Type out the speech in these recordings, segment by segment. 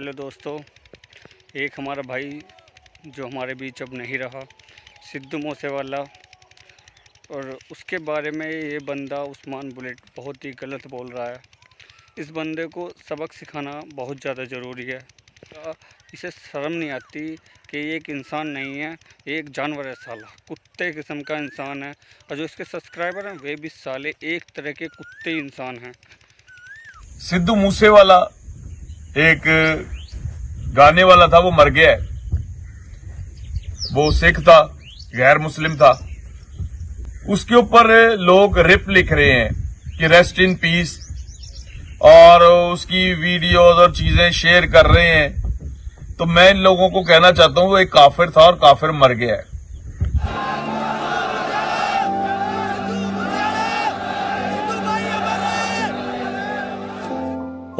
Hello दोस्तों, एक हमारा भाई जो हमारे बीच अब नहीं रहा, सिद्धू मूसेवाला, और उसके बारे में ये बंदा उस्मान बुलेट बहुत ही गलत बोल रहा है। इस बंदे को सबक सिखाना बहुत ज़्यादा ज़रूरी है। इसे शर्म नहीं आती कि ये एक इंसान नहीं है, ये एक जानवर है, साला कुत्ते किस्म का इंसान है। और जो इसके सब्सक्राइबर हैं वे भी साले एक तरह के कुत्ते इंसान हैं। सिद्धू मूसेवाला एक गाने वाला था, वो मर गया है। वो सिख था, गैर मुस्लिम था। उसके ऊपर लोग रिप लिख रहे हैं कि रेस्ट इन पीस, और उसकी वीडियोस और चीजें शेयर कर रहे हैं। तो मैं इन लोगों को कहना चाहता हूं, वो एक काफिर था और काफिर मर गया है।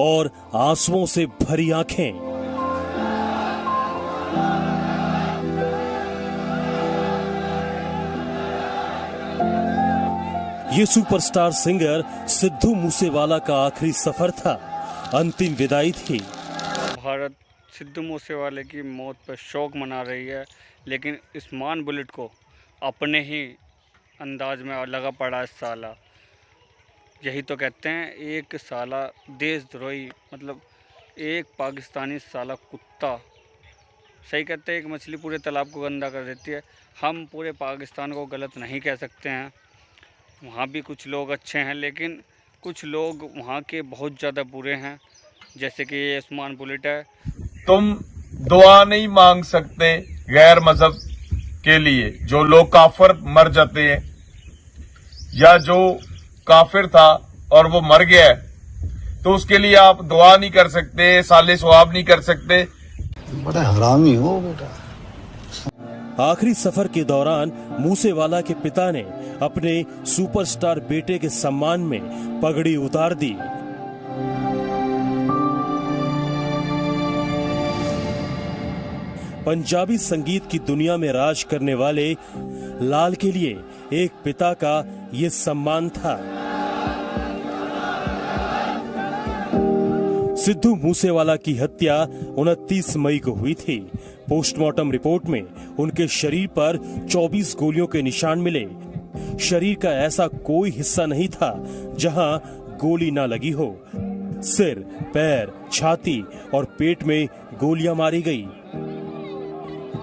और आंसुओं से भरी आंखें। ये सुपरस्टार सिंगर सिद्धू मूसेवाला का आखिरी सफर था, अंतिम विदाई थी। भारत सिद्धू मूसेवाले की मौत पर शोक मना रही है, लेकिन उस्मान बुलेट को अपने ही अंदाज में लगा पड़ा है साला। यही तो कहते हैं, एक साला देशद्रोही, मतलब एक पाकिस्तानी साला कुत्ता। सही कहते हैं, एक मछली पूरे तालाब को गंदा कर देती है। हम पूरे पाकिस्तान को गलत नहीं कह सकते हैं, वहाँ भी कुछ लोग अच्छे हैं, लेकिन कुछ लोग वहाँ के बहुत ज़्यादा बुरे हैं, जैसे कि ये उस्मान बुलेट है। तुम दुआ नहीं मांग सकते गैर मजहब के लिए। जो लोग काफिर मर जाते हैं, या जो काफिर था और वो मर गया है, तो उसके लिए आप दुआ नहीं कर सकते, साले सवाब नहीं कर सकते। बड़ा हरामी हो बेटा। आखिरी सफर के दौरान मूसेवाला के पिता ने अपने सुपरस्टार बेटे के सम्मान में पगड़ी उतार दी। पंजाबी संगीत की दुनिया में राज करने वाले लाल के लिए एक पिता का ये सम्मान था। सिद्धू मूसेवाला की हत्या 29 मई को हुई थी। पोस्टमार्टम रिपोर्ट में उनके शरीर पर 24 गोलियों के निशान मिले। शरीर का ऐसा कोई हिस्सा नहीं था जहां गोली ना लगी हो। सिर, पैर, छाती और पेट में गोलियां मारी गई।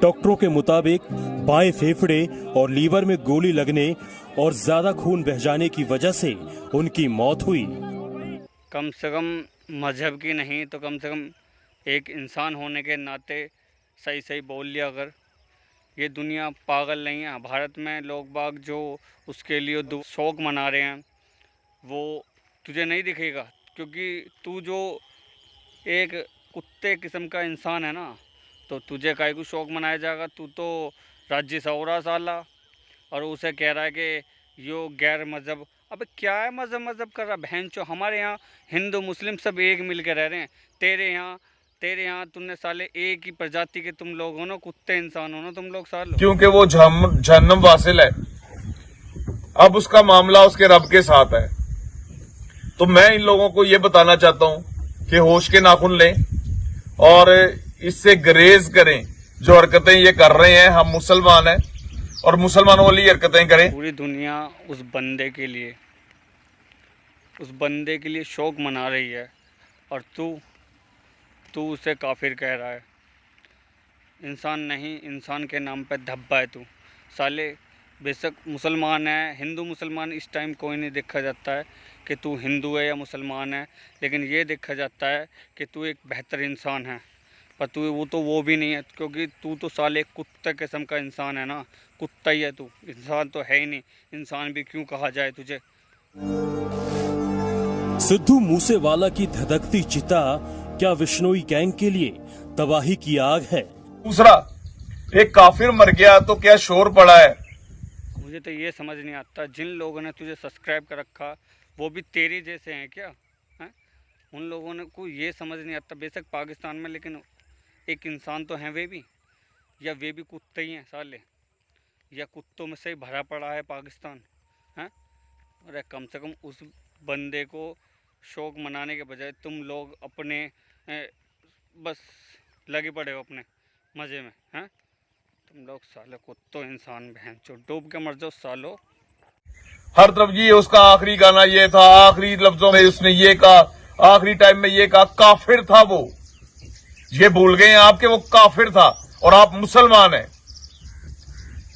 डॉक्टरों के मुताबिक बाएं फेफड़े और लीवर में गोली लगने और ज्यादा खून बह जाने की वजह से उनकी मौत हुई। कम से कम मजहब की नहीं तो कम से कम एक इंसान होने के नाते सही सही बोल लिया। अगर ये दुनिया पागल नहीं है, भारत में लोग बाग जो उसके लिए शोक मना रहे हैं, वो तुझे नहीं दिखेगा, क्योंकि तू जो एक कुत्ते किस्म का इंसान है ना, तो तुझे काहे को शौक मनाया जाएगा। तू तो राज्य से हो रहा साला, और उसे कह रहा है कि यो गैर मज़हब। अबे क्या है मज़हब कर रहा बहन चो। हमारे यहाँ हिंदू मुस्लिम सब एक मिल के रह रहे हैं। तेरे यहाँ तुमने साले एक ही प्रजाति के तुम लोग हो ना, कुत्ते इंसान हो ना तुम लोग साले। क्योंकि वो जहन्नम वासिल है। अब उसका मामला उसके रब के साथ है। तो मैं इन लोगों को ये बताना चाहता हूं कि होश के नाखून लें और इससे ग्रेज करें। जो हरकतें ये कर रहे हैं, हम मुसलमान हैं और मुसलमानों वाली हरकतें करें। पूरी दुनिया उस बंदे के लिए शोक मना रही है, और तू उसे काफिर कह रहा है। इंसान नहीं, इंसान के नाम पे धब्बा है तू साले। बेशक मुसलमान है, हिंदू मुसलमान इस टाइम कोई नहीं देखा जाता है कि तू हिंदू है या मुसलमान है, लेकिन ये देखा जाता है कि तू एक बेहतर इंसान है। पर तू वो भी नहीं है, क्योंकि तू तो साले कुत्ते किस्म का इंसान है ना। कुत्ता ही है तू, इंसान तो है ही नहीं। इंसान भी क्यों कहा जाए तुझे। सिद्धू मूसेवाला की धधकती चिता क्या विश्नोई गैंग के लिए तबाही की आग है? दूसरा, एक काफिर मर गया तो क्या शोर पड़ा है। मुझे तो ये समझ नहीं आता, जिन लोगों ने तुझे सब्सक्राइब कर रखा वो भी तेरी जैसे हैं क्या हैं? उन लोगों ने को ये समझ नहीं आता, बेशक पाकिस्तान में, लेकिन एक इंसान तो हैं वे भी, या वे भी कुत्ते ही हैं साले, या कुत्तों में से ही भरा पड़ा है पाकिस्तान हैं। अरे कम से कम उस बंदे को शौक मनाने के बजाय तुम लोग अपने बस लगे पड़े हो अपने मज़े में हैं। तुम लोग साले कुत्तों इंसान बहन चो डूब के मर जाओ सालो। हर तरफ ये उसका आखिरी गाना ये था, आखिरी लफ्जों में उसने ये कहा, आखिरी टाइम में ये कहा, काफिर था वो। ये भूल गए हैं आप कि वो काफिर था और आप मुसलमान हैं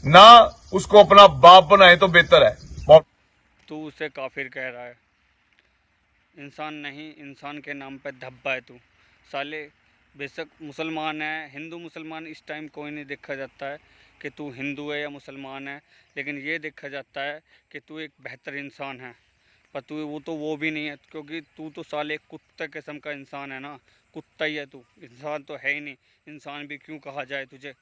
ना। उसको अपना बाप बनाए तो बेहतर है। तू उसे काफिर कह रहा है, इंसान नहीं, इंसान के नाम पे धब्बा है तू साले। बेशक मुसलमान है, हिंदू मुसलमान इस टाइम कोई नहीं देखा जाता है कि तू हिंदू है या मुसलमान है, लेकिन ये देखा जाता है कि तू एक बेहतर इंसान है। पर तू वो भी नहीं है, क्योंकि तू तो साले कुत्ते किस्म का इंसान है ना। कुत्ता ही है तू, इंसान तो है ही नहीं। इंसान भी क्यों कहा जाए तुझे।